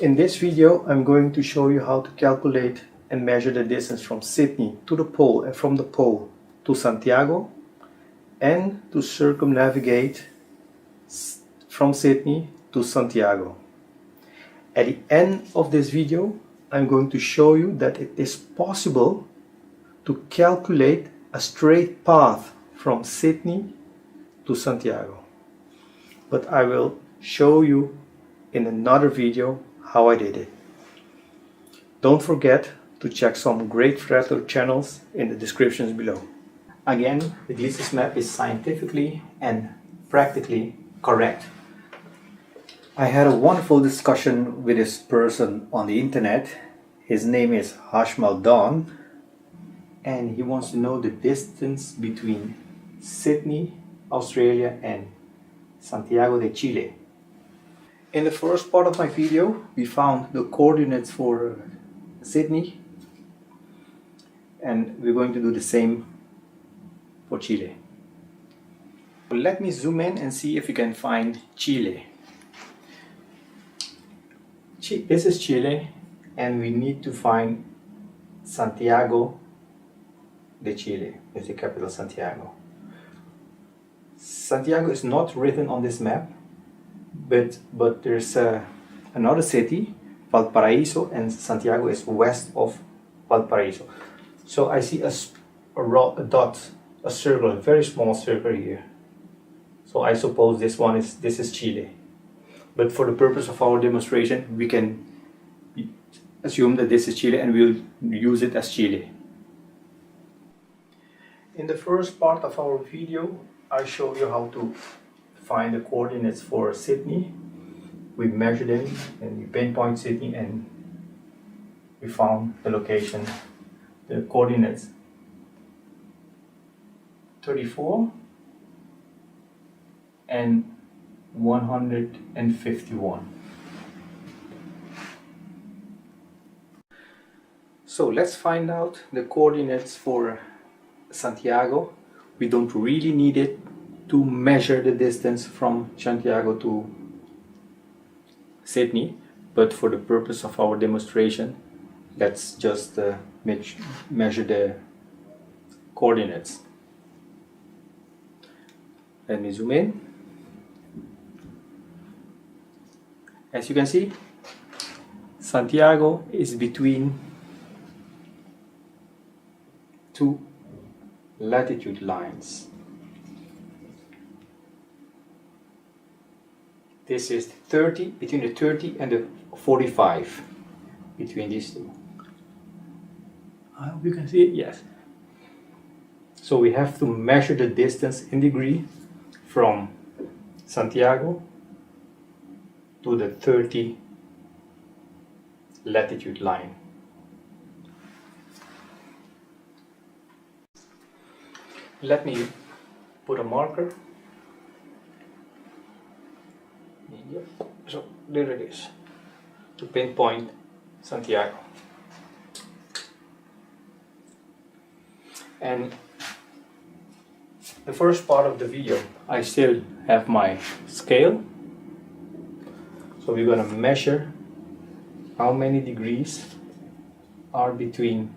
In this video, I'm going to show you how to calculate and measure the distance from Sydney to the pole and from the pole to Santiago, and to circumnavigate from Sydney to Santiago. At the end of this video, I'm going to show you that it is possible to calculate a straight path from Sydney to Santiago. But I will show you in another video how I did it. Don't forget to check some great Fretler channels in the descriptions below. Again, the Gleason map is scientifically and practically correct. I had a wonderful discussion with this person on the internet. His name is Hashmal Don, and he wants to know the distance between Sydney, Australia and Santiago de Chile. In the first part of my video, we found the coordinates for Sydney, and we're going to do the same for Chile. Let me zoom in and see if we can find Chile. This is Chile, and we need to find Santiago de Chile, with the capital Santiago. Santiago is not written on this map, but there's another city, Valparaiso, and Santiago is west of Valparaiso. So I see a dot, a circle, a very small circle here. So I suppose this is Chile. But for the purpose of our demonstration, we can assume that this is Chile, and we'll use it as Chile. In the first part of our video, I showed you how to find the coordinates for Sydney. We measured them and we pinpoint Sydney, and we found the location, the coordinates 34 and 151. So let's find out the coordinates for Santiago. We don't really need it to measure the distance from Santiago to Sydney, but for the purpose of our demonstration, let's just measure the coordinates. Let me zoom in. As you can see, Santiago is between two latitude lines. This is 30, between the 30 and the 45, between these two. I hope you can see it, yes. So we have to measure the distance in degree from Santiago to the 30 latitude line. Let me put a marker. So there it is, to pinpoint Santiago. And the first part of the video, I still have my scale. So we're going to measure how many degrees are between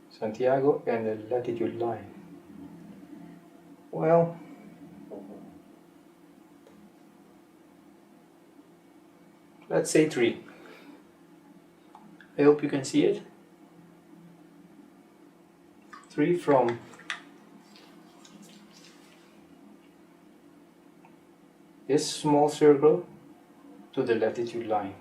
Santiago and the latitude line. Well, let's say 3. I hope you can see it. 3 from this small circle to the latitude line.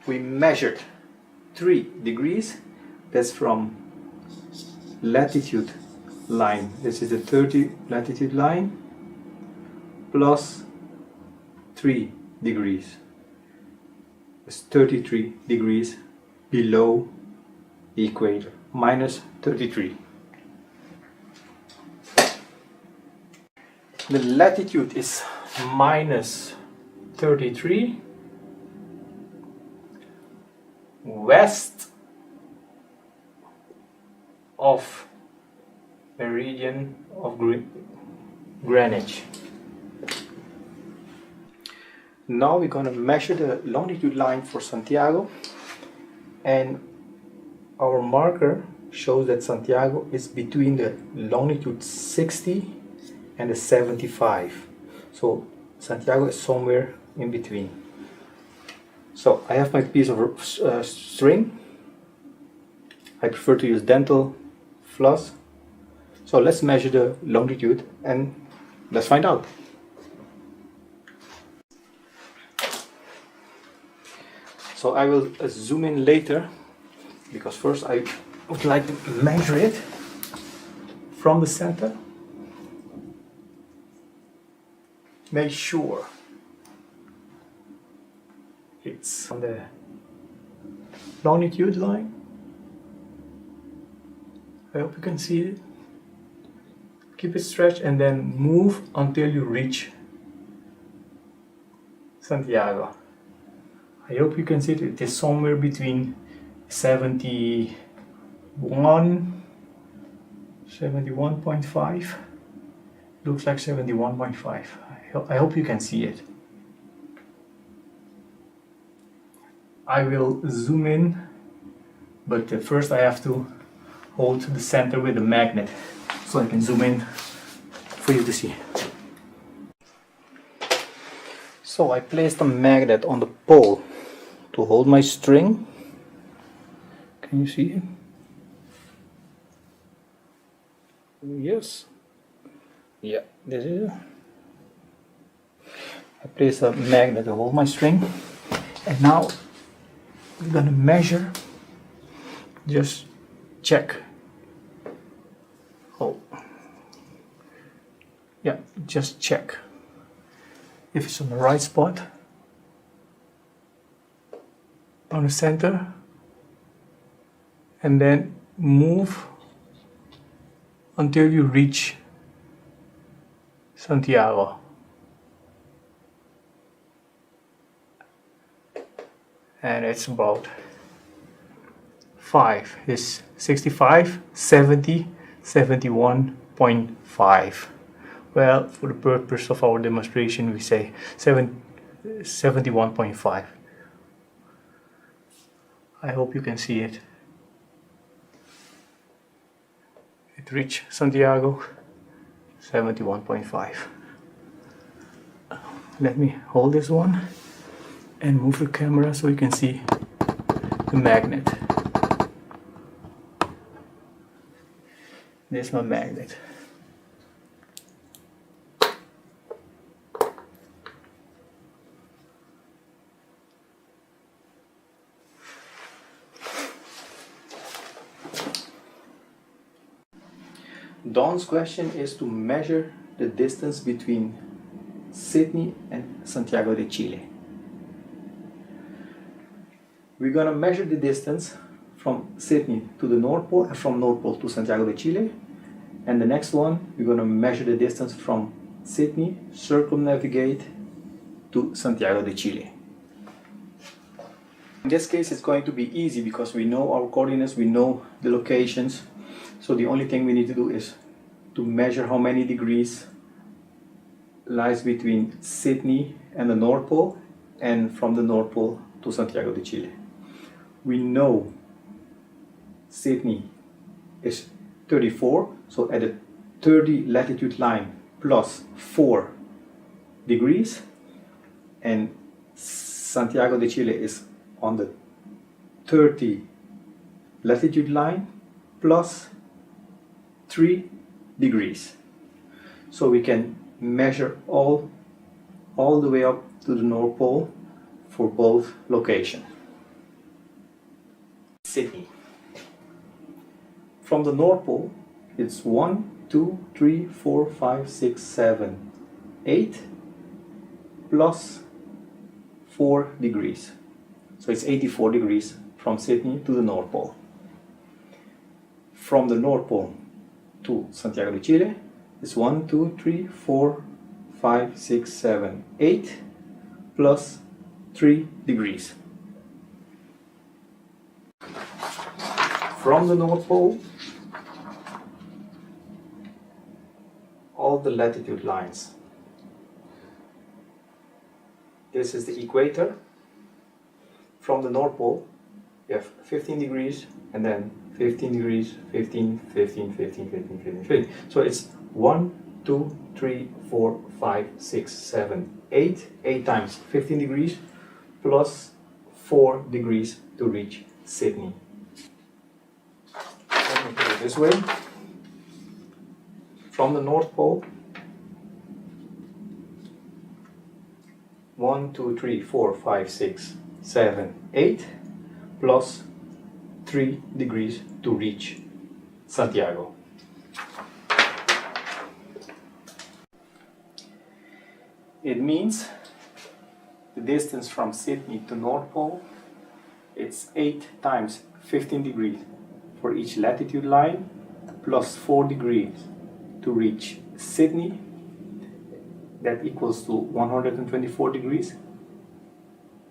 We measured 3 degrees. That's from latitude line. This is the 30 latitude line plus 3 degrees. It's 33 degrees below the equator, minus 33. The latitude is minus 33. West of meridian of Greenwich. Now we're going to measure the longitude line for Santiago, and our marker shows that Santiago is between the longitude 60 and the 75. So Santiago is somewhere in between. So I have my piece of string. I prefer to use dental floss. So let's measure the longitude and let's find out. So I will zoom in later, because first I would like to measure it from the center. Make sure it's on the longitude line. I hope you can see it. Keep it stretched and then move until you reach Santiago. I hope you can see it. It is somewhere between 71.5. Looks like 71.5. I hope you can see it. I will zoom in, but first I have to hold the center with the magnet so I can zoom in for you to see. So I placed a magnet on the pole to hold my string. Can you see it? Yes. Yeah, this is it. I place a magnet to hold my string, and now we're gonna measure. Just check. Oh, yeah, just check if it's on the right spot, on the center, and then move until you reach Santiago. And it's about 5. It's 65, 70, 71.5. Well, for the purpose of our demonstration, we say 71.5. I hope you can see it. It reached Santiago, 71.5. Let me hold this one and move the camera so you can see the magnet. There's my magnet. Dawn's question is to measure the distance between Sydney and Santiago de Chile. We're going to measure the distance from Sydney to the North Pole and from North Pole to Santiago de Chile. And the next one, we're going to measure the distance from Sydney, circumnavigate to Santiago de Chile. In this case, it's going to be easy because we know our coordinates, we know the locations. So the only thing we need to do is to measure how many degrees lies between Sydney and the North Pole, and from the North Pole to Santiago de Chile. We know Sydney is 34, so at the 30 latitude line plus 4 degrees, and Santiago de Chile is on the 30 latitude line plus 3 degrees. So we can measure all the way up to the North Pole for both locations. Sydney. From the North Pole, it's 1, 2, 3, 4, 5, 6, 7, 8 plus 4 degrees. So it's 84 degrees from Sydney to the North Pole. From the North Pole to Santiago de Chile, it's 1, 2, 3, 4, 5, 6, 7, 8 plus 3 degrees. From the North Pole all the latitude lines. This is the equator. From the North Pole, you have 15 degrees, and then 15 degrees, 15, 15, 15, 15, 15, 15. So it's 1, 2, 3, 4, 5, 6, 7, 8. 8 times 15 degrees plus 4 degrees to reach Sydney. Let me put it this way. From the North Pole, 1, 2, 3, 4, 5, 6, 7, 8 plus 3 degrees to reach Santiago. It means the distance from Sydney to North Pole, it's 8 times 15 degrees for each latitude line plus 4 degrees to reach Sydney. That equals to 124 degrees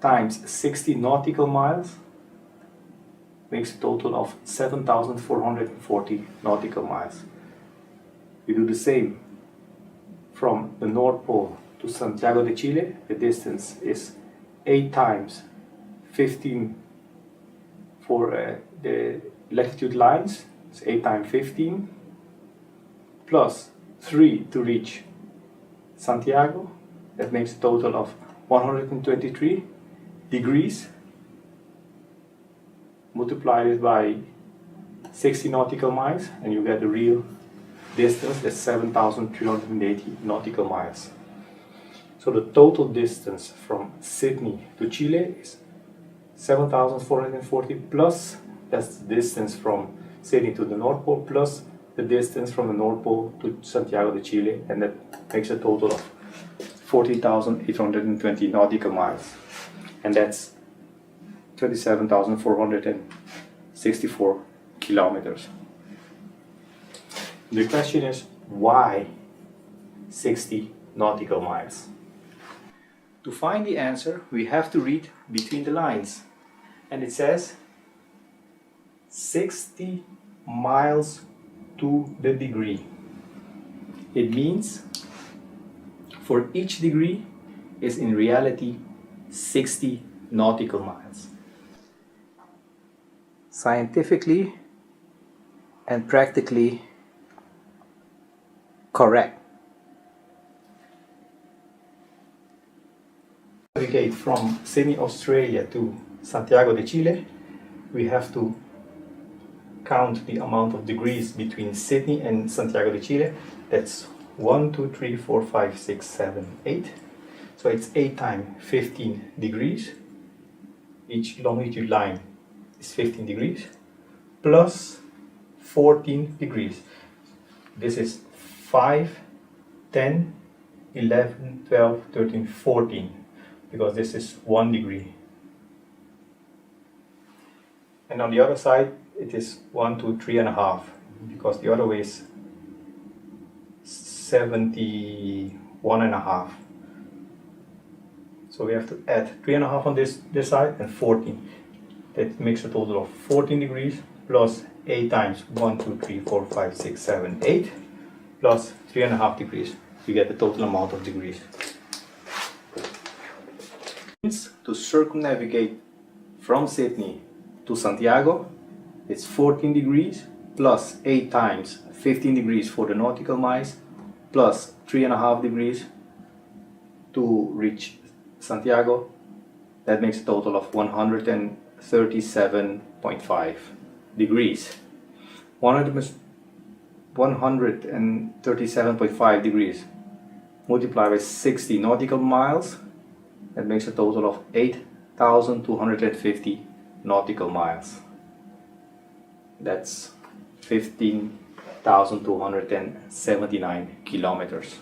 times 60 nautical miles makes a total of 7,440 nautical miles. We do the same from the North Pole to Santiago de Chile. The distance is 8 times 15 for the latitude lines. It's 8 times 15 plus 3 to reach Santiago. That makes a total of 123 degrees. Multiply it by 60 nautical miles and you get the real distance. That's 7,380 nautical miles. So the total distance from Sydney to Chile is 7,440 plus, that's the distance from Sydney to the North Pole plus the distance from the North Pole to Santiago de Chile, and that makes a total of 40,820 nautical miles, and that's 27,464 kilometers. The question is, why 60 nautical miles? To find the answer, we have to read between the lines, and it says 60 miles to the degree. It means for each degree is in reality 60 nautical miles. Scientifically and practically correct. Navigate from Sydney, Australia to Santiago de Chile, we have to count the amount of degrees between Sydney and Santiago de Chile. That's 1, 2, 3, 4, 5, 6, 7, 8. So it's 8 times 15 degrees. Each longitude line is 15 degrees plus 14 degrees. This is 5, 10, 11, 12, 13, 14, because this is 1 degree. And on the other side it is 1, 2, 3.5, because the other way is 71.5. So we have to add 3.5 on this side and 14. That makes a total of 14 degrees plus 8 times 1, 2, 3, 4, 5, 6, 7, 8 plus 3.5 degrees. You get the total amount of degrees. To circumnavigate from Sydney to Santiago, it's 14 degrees plus 8 times 15 degrees for the nautical miles plus 3.5 degrees to reach Santiago. That makes a total of 137.5 degrees. 137.5 degrees multiplied by 60 nautical miles, that makes a total of 8,250 nautical miles. That's 15,279 kilometers.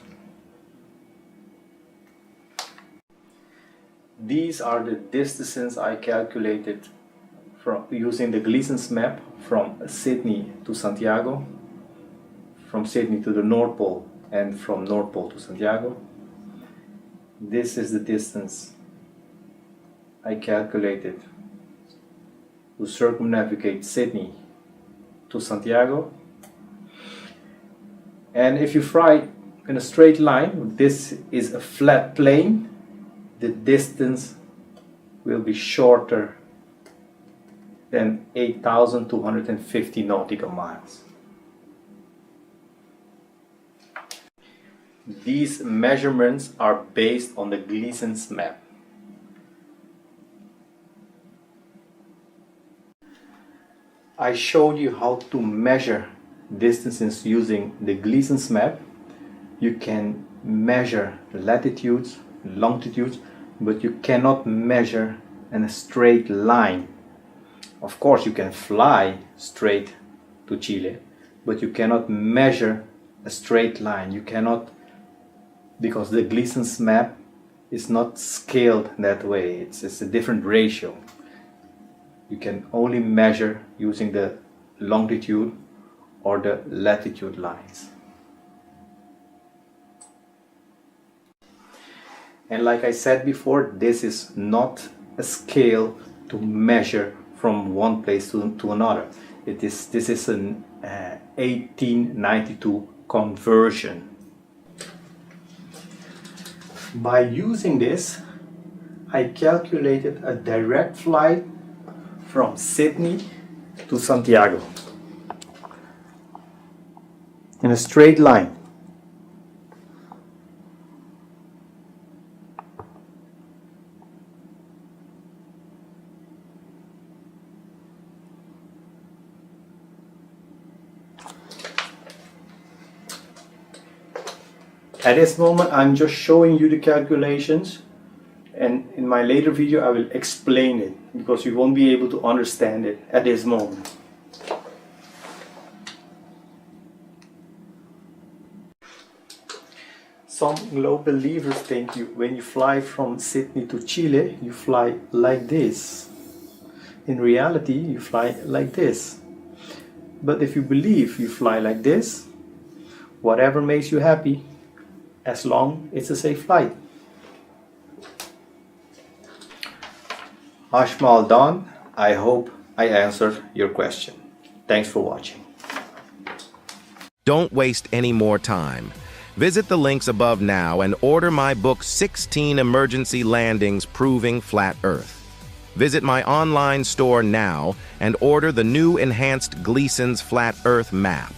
These are the distances I calculated from using the Gleason's map from Sydney to Santiago, from Sydney to the North Pole, and from North Pole to Santiago. This is the distance I calculated to circumnavigate Sydney to Santiago. And if you in a straight line, this is a flat plane, the distance will be shorter than 8,250 nautical miles. These measurements are based on the Gleason's map. I showed you how to measure distances using the Gleason's map. You can measure latitudes, longitudes, but you cannot measure in a straight line. Of course, you can fly straight to Chile, but you cannot measure a straight line. You cannot, because the Gleason's map is not scaled that way. It's a different ratio. You can only measure using the longitude or the latitude lines. And like I said before, this is not a scale to measure from one place to another. This is an 1892 conversion. By using this, I calculated a direct flight from Sydney to Santiago in a straight line. At this moment, I'm just showing you the calculations, and in my later video I will explain it, because you won't be able to understand it at this moment. Some globe believers think when you fly from Sydney to Chile, you fly like this. In reality, you fly like this. But if you believe you fly like this, whatever makes you happy, as long as it's a safe flight. Ashmal done. I hope I answered your question. Thanks for watching. Don't waste any more time. Visit the links above now and order my book 16 Emergency Landings Proving Flat Earth. Visit my online store now and order the new enhanced Gleason's Flat Earth map.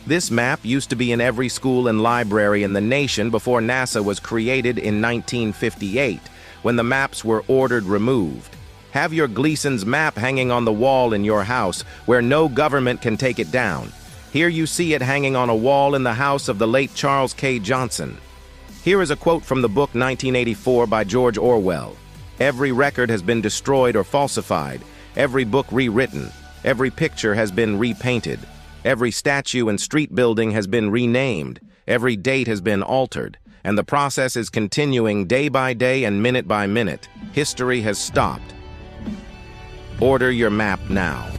This map used to be in every school and library in the nation before NASA was created in 1958, when the maps were ordered removed. Have your Gleason's map hanging on the wall in your house where no government can take it down. Here you see it hanging on a wall in the house of the late Charles K. Johnson. Here is a quote from the book 1984 by George Orwell. Every record has been destroyed or falsified, every book rewritten, every picture has been repainted. Every statue and street building has been renamed, every date has been altered, and the process is continuing day by day and minute by minute. History has stopped. Order your map now.